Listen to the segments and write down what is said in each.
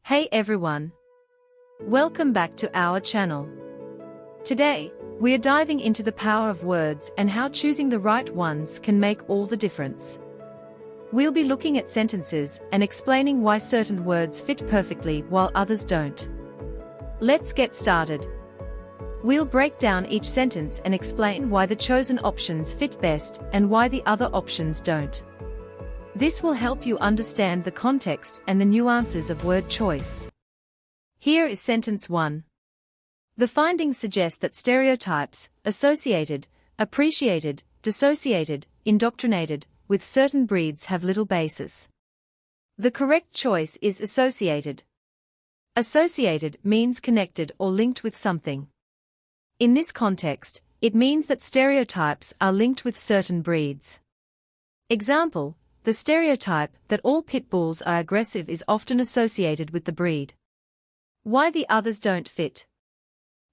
Hey everyone! Welcome back to our channel. Today, we are diving into the power of words and how choosing the right ones can make all the difference. We'll be looking at sentences and explaining why certain words fit perfectly while others don't. Let's get started. We'll break down each sentence and explain why the chosen options fit best and why the other options don't. This will help you understand the context and the nuances of word choice. Here is sentence 1. The findings suggest that stereotypes, associated, appreciated, dissociated, indoctrinated, with certain breeds have little basis. The correct choice is associated. Associated means connected or linked with something. In this context, it means that stereotypes are linked with certain breeds. Example: the stereotype that all pit bulls are aggressive is often associated with the breed. Why the others don't fit.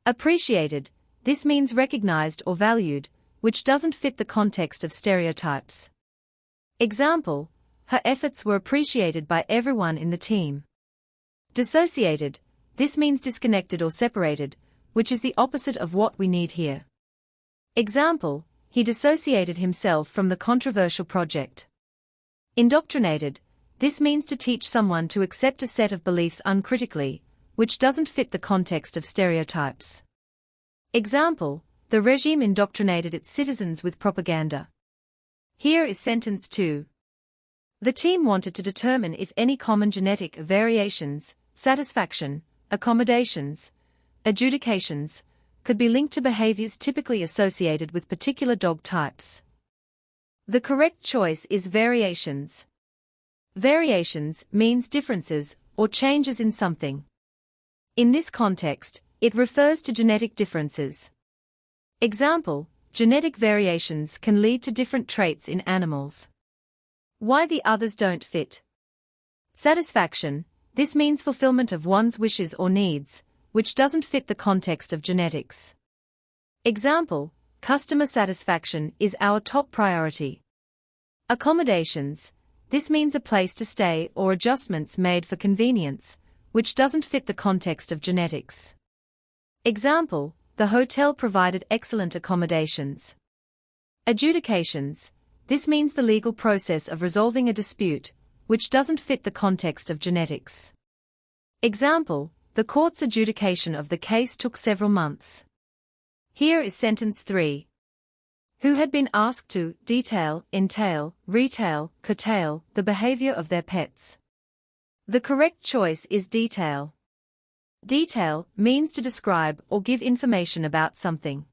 Appreciated, this means recognized or valued, which doesn't fit the context of stereotypes. Example: her efforts were appreciated by everyone in the team. Dissociated, this means disconnected or separated, which is the opposite of what we need here. Example: he dissociated himself from the controversial project. Indoctrinated, this means to teach someone to accept a set of beliefs uncritically, which doesn't fit the context of stereotypes. Example: the regime indoctrinated its citizens with propaganda. Here is sentence 2. The team wanted to determine if any common genetic variations, satisfaction, accommodations, adjudications, could be linked to behaviors typically associated with particular dog types. The correct choice is variations. Variations means differences or changes in something. In this context, it refers to genetic differences. Example: genetic variations can lead to different traits in animals. Why the others don't fit. Satisfaction, this means fulfillment of one's wishes or needs, which doesn't fit the context of genetics. Example: customer satisfaction is our top priority. Accommodations, this means a place to stay or adjustments made for convenience, which doesn't fit the context of genetics. Example: the hotel provided excellent accommodations. Adjudications, this means the legal process of resolving a dispute, which doesn't fit the context of genetics. Example: the court's adjudication of the case took several months. Here is sentence 3. Who had been asked to detail, entail, retail, curtail the behavior of their pets. The correct choice is detail. Detail means to describe or give information about something.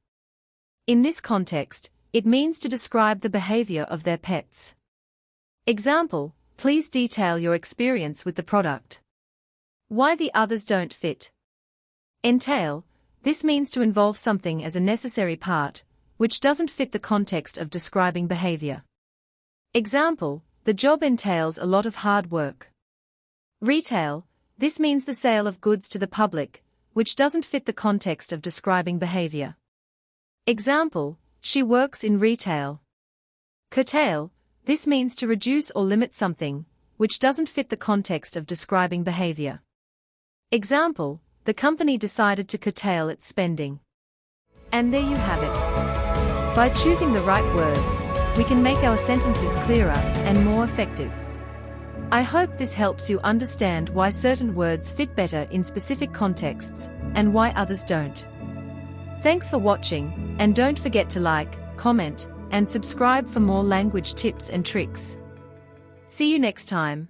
In this context, it means to describe the behavior of their pets. Example: please detail your experience with the product. Why the others don't fit. Entail, this means to involve something as a necessary part, which doesn't fit the context of describing behavior. Example: the job entails a lot of hard work. Retail, this means the sale of goods to the public, which doesn't fit the context of describing behavior. Example: she works in retail. Curtail, this means to reduce or limit something, which doesn't fit the context of describing behavior. Example: the company decided to curtail its spending. And there you have it. By choosing the right words, we can make our sentences clearer and more effective. I hope this helps you understand why certain words fit better in specific contexts, and why others don't. Thanks for watching, and don't forget to like, comment, and subscribe for more language tips and tricks. See you next time.